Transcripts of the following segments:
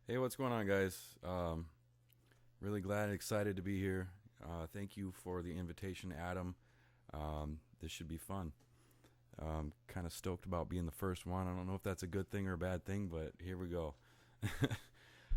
Hey, what's going on, guys? Really glad and excited to be here. Thank you for the invitation, Adam. This should be fun. Kind of stoked about being the first one. I don't know if that's a good thing or a bad thing, but here we go.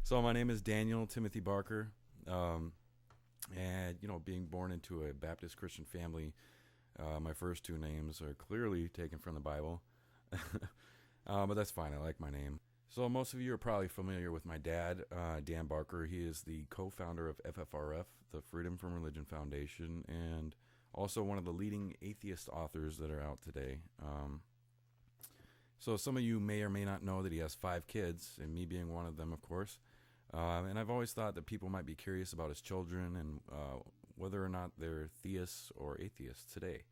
So, my name is Daniel Timothy Barker. Um, and, being born into a Baptist Christian family, my first two names are clearly taken from the Bible. But that's fine. I like my name. So, most of you are probably familiar with my dad, Dan Barker. He is the co founder of FFRF, the Freedom from Religion Foundation, and also one of the leading atheist authors that are out today. So, some of you may or may not know that he has five kids, and me being one of them, of course. And I've always thought that people might be curious about his children and whether or not they're theists or atheists today.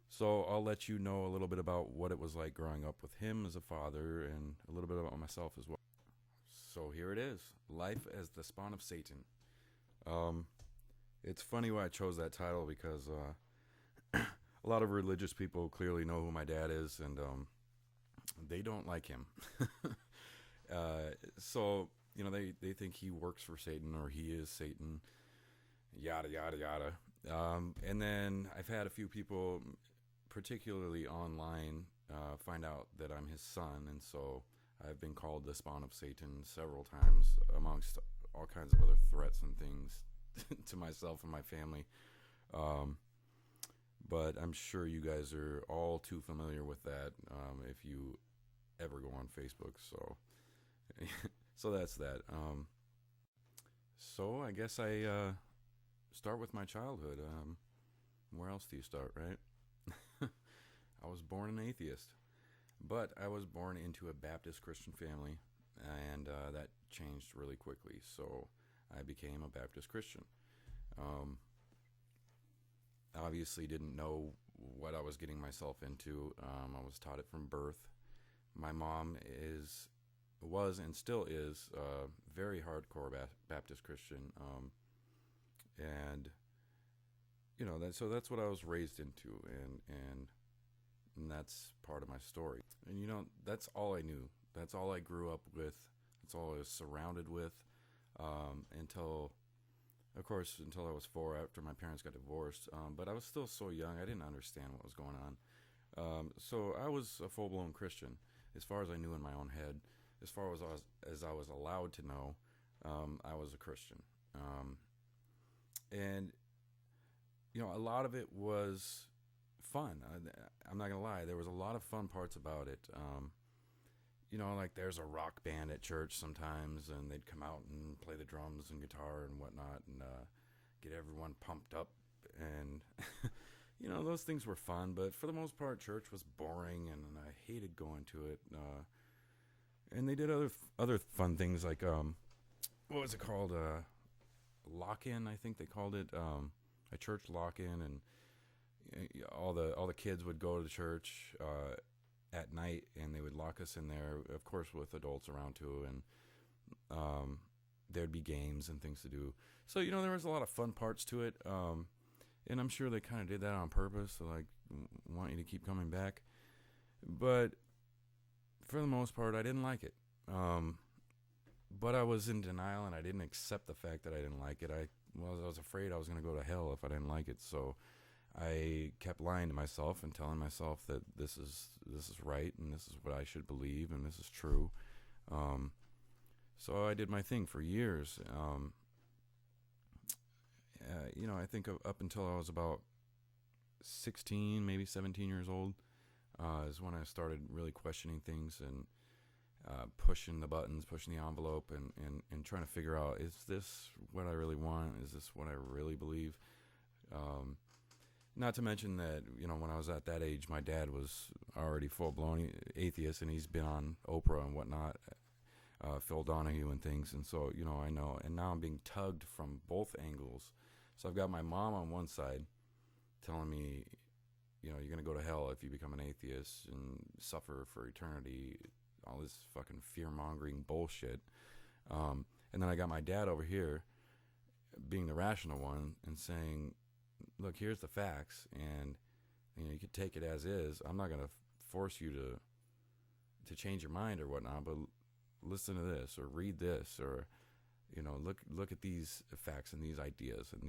So I'll let you know a little bit about what it was like growing up with him as a father and a little bit about myself as well. So here it is, Life as the Spawn of Satan. Um, it's funny why I chose that title because a lot of religious people clearly know who my dad is, and they don't like him. They think he works for Satan or he is Satan, yada, yada, yada. And then I've had a few people, particularly online, find out that I'm his son, and so I've been called the spawn of Satan several times, amongst all kinds of other threats and things to myself and my family. Um, but I'm sure you guys are all too familiar with that if you ever go on Facebook. So, so that's that. So I guess I start with my childhood. Where else do you start, right? I was born an atheist, but I was born into a Baptist Christian family, and that changed really quickly. So I became a Baptist Christian. Um, Obviously, didn't know what I was getting myself into. I was taught it from birth. My mom was, and still is very hardcore Baptist Christian, and so that's what I was raised into, and that's part of my story. And that's all I knew. That's all I grew up with. That's all I was surrounded with until, of course, until I was four after my parents got divorced. But I was still so young, I didn't understand what was going on. So I was a full blown Christian as far as I knew in my own head. As far as I was allowed to know, I was a Christian. And a lot of it was fun. I'm not gonna lie. There was a lot of fun parts about it. Like there's a rock band at church sometimes, and they'd come out and play the drums and guitar and whatnot, and get everyone pumped up. And those things were fun. But for the most part, church was boring, and I hated going to it. And they did other fun things like what was it called? Lock-in, I think they called it. A church lock-in, and all the kids would go to church at night, and they would lock us in there, of course, with adults around too, and there'd be games and things to do. So there was a lot of fun parts to it, and I'm sure they kind of did that on purpose, to like want you to keep coming back. But for the most part, I didn't like it. But I was in denial, and I didn't accept the fact that I didn't like it. I was afraid I was going to go to hell if I didn't like it. So I kept lying to myself and telling myself that this is right, and this is what I should believe, and this is true. So I did my thing for years. I think up until I was about 16, maybe 17 years old, is when I started really questioning things and pushing the buttons, pushing the envelope, and trying to figure out, is this what I really want? Is this what I really believe? Not to mention that, when I was at that age, my dad was already full-blown atheist, and he's been on Oprah and whatnot, Phil Donahue and things, and so, I know. And now I'm being tugged from both angles. So I've got my mom on one side telling me, you're going to go to hell if you become an atheist and suffer for eternity, all this fucking fear-mongering bullshit. And then I got my dad over here being the rational one and saying, look, here's the facts, and you could take it as is. I'm not going to force you to change your mind or whatnot, but listen to this, or read this, or look at these facts and these ideas and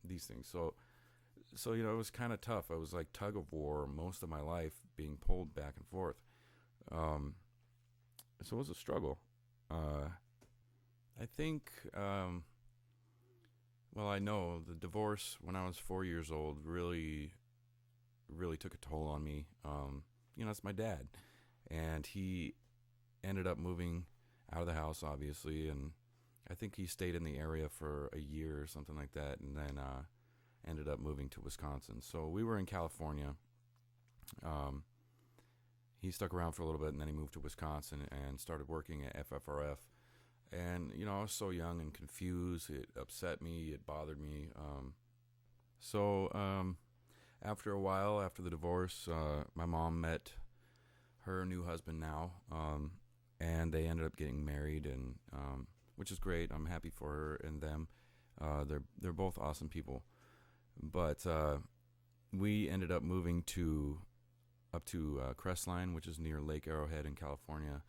these things. So it was kind of tough. I was like tug-of-war most of my life, being pulled back and forth. So it was a struggle. I think, I know the divorce when I was 4 years old really, really took a toll on me. It's my dad, and he ended up moving out of the house, obviously, and I think he stayed in the area for a year or something like that, and then ended up moving to Wisconsin. So we were in California. He stuck around for a little bit, and then he moved to Wisconsin and started working at FFRF. And, I was so young and confused. It upset me. It bothered me. After a while, after the divorce, my mom met her new husband now, and they ended up getting married, and which is great. I'm happy for her and them. They're both awesome people. But we ended up moving up to Crestline, which is near Lake Arrowhead in California,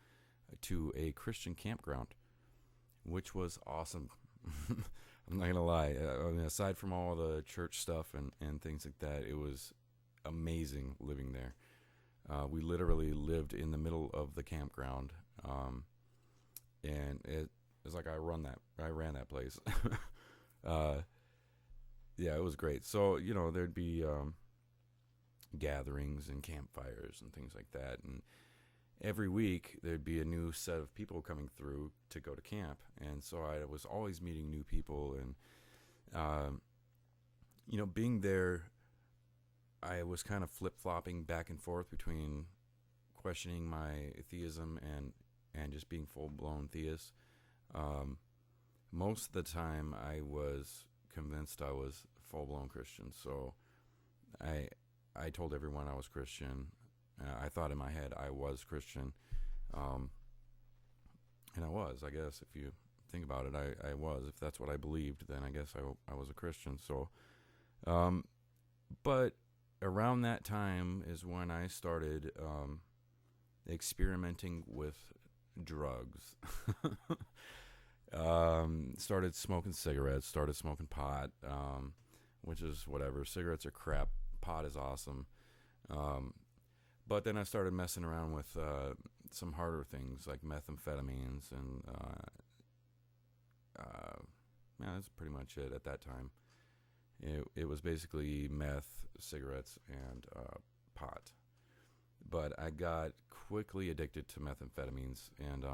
to a Christian campground, which was awesome. I'm not going to lie. Aside from all the church stuff and things like that, it was amazing living there. We literally lived in the middle of the campground, and it was like I ran that place. Yeah, it was great. So, there'd be gatherings and campfires and things like that. And every week there'd be a new set of people coming through to go to camp. And so I was always meeting new people. And, being there, I was kind of flip-flopping back and forth between questioning my theism and just being full-blown theist. Most of the time I was convinced I was full-blown Christian, so I told everyone I was Christian. I thought in my head I was Christian, and I was, I guess. If you think about it, I was. If that's what I believed, then I guess I was a Christian. So, but around that time is when I started experimenting with drugs. Started smoking cigarettes, started smoking pot, which is whatever. Cigarettes are crap. Pot is awesome. But then I started messing around with some harder things like methamphetamines, and that's pretty much it at that time. It was basically meth, cigarettes, and pot. But I got quickly addicted to methamphetamines, and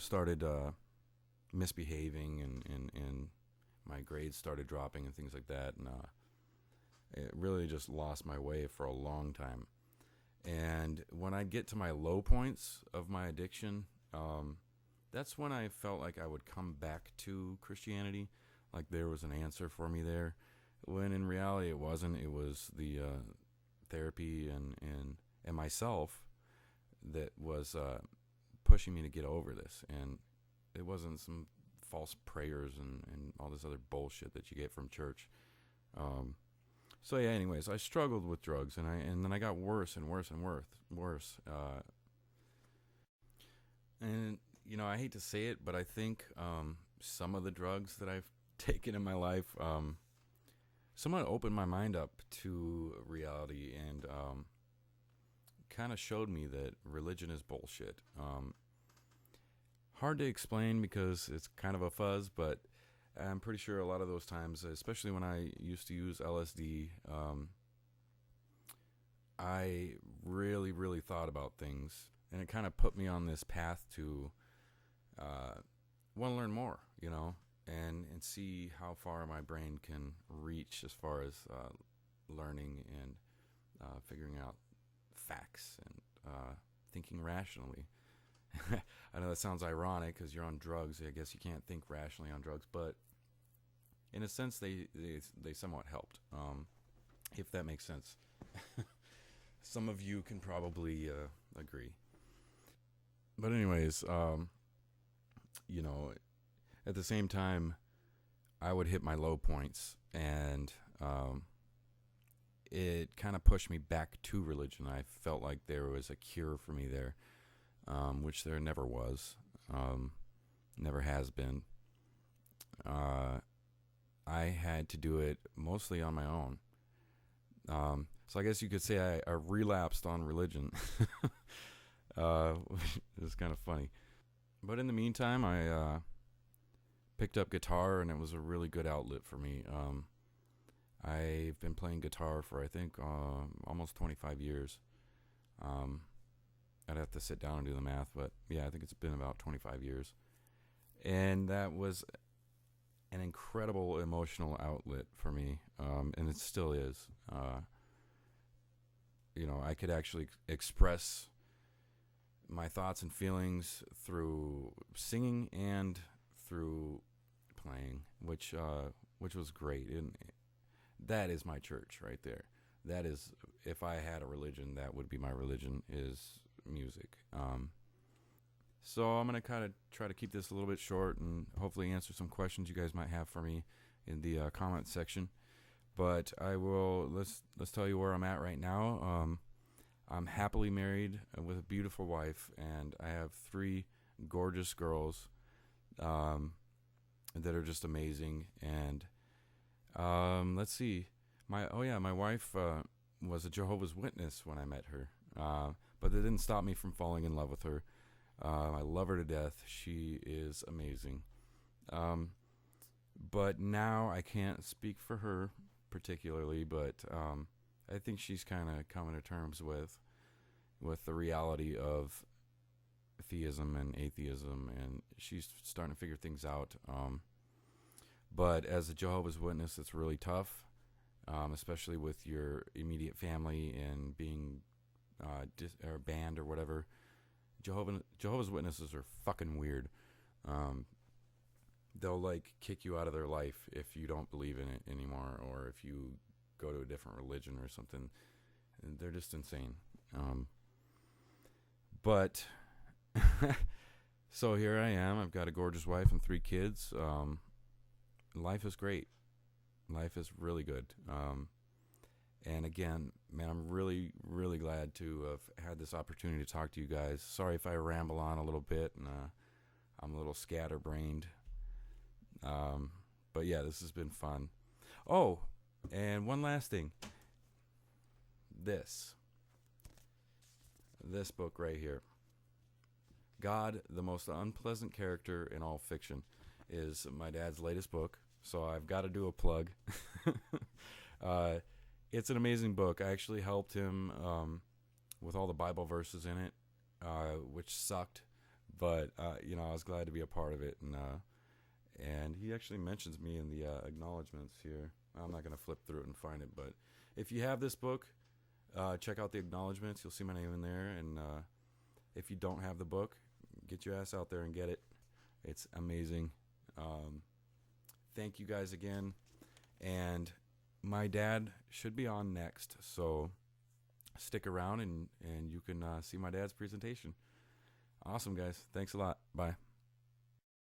started misbehaving, and my grades started dropping and things like that, and it really just lost my way for a long time. And when I'd get to my low points of my addiction, that's when I felt like I would come back to Christianity, like there was an answer for me there, when in reality it wasn't. It was the therapy and myself that was pushing me to get over this, and it wasn't some false prayers and all this other bullshit that you get from church. So yeah, anyways, I struggled with drugs, and then I got worse and worse and worse. And I hate to say it, but I think some of the drugs that I've taken in my life somewhat opened my mind up to reality, and kind of showed me that religion is bullshit. Hard to explain because it's kind of a fuzz, but I'm pretty sure a lot of those times, especially when I used to use LSD, I really, really thought about things, and it kind of put me on this path to want to learn more, and see how far my brain can reach as far as learning and figuring out facts and thinking rationally. I know that sounds ironic because you're on drugs. I guess you can't think rationally on drugs, but in a sense, they somewhat helped, if that makes sense. Some of you can probably agree. But anyways, at the same time, I would hit my low points, and it kind of pushed me back to religion. I felt like there was a cure for me there. which there never was, never has been. I had to do it mostly on my own. So I guess you could say I relapsed on religion. Which is kind of funny. But in the meantime, I picked up guitar, and it was a really good outlet for me. I've been playing guitar for, I think, almost 25 years. I'd have to sit down and do the math, but yeah, I think it's been about 25 years. And that was an incredible emotional outlet for me, and it still is. I could actually express my thoughts and feelings through singing and through playing, which was great. And that is my church right there. That is, if I had a religion, that would be my religion, is music. So I'm going to kind of try to keep this a little bit short and hopefully answer some questions you guys might have for me in the comment section. But I will, let's tell you where I'm at right now. I'm happily married with a beautiful wife, and I have 3 gorgeous girls that are just amazing. And let's see, my wife was a Jehovah's Witness when I met her, but that didn't stop me from falling in love with her. I love her to death. She is amazing. But now I can't speak for her particularly, but I think she's kind of coming to terms with the reality of theism and atheism, and she's starting to figure things out. But as a Jehovah's Witness, it's really tough, especially with your immediate family and being or banned or whatever. Jehovah's Witnesses are fucking weird. They'll like kick you out of their life if you don't believe in it anymore, or if you go to a different religion or something. They're just insane. But so here I am. I've got a gorgeous wife and 3 kids. Life is great. Life is really good. And again, man, I'm really, really glad to have had this opportunity to talk to you guys. Sorry if I ramble on a little bit and I'm a little scatterbrained. But yeah, this has been fun. Oh, and one last thing. This book right here, God, the Most Unpleasant Character in All Fiction, is my dad's latest book. So I've got to do a plug. It's an amazing book. I actually helped him with all the Bible verses in it, which sucked, but I was glad to be a part of it. And he actually mentions me in the acknowledgments here. I'm not going to flip through it and find it, but if you have this book, check out the acknowledgments. You'll see my name in there. And if you don't have the book, get your ass out there and get it. It's amazing. Thank you guys again. And my dad should be on next, so stick around and you can see my dad's presentation. Awesome, guys. Thanks a lot. Bye.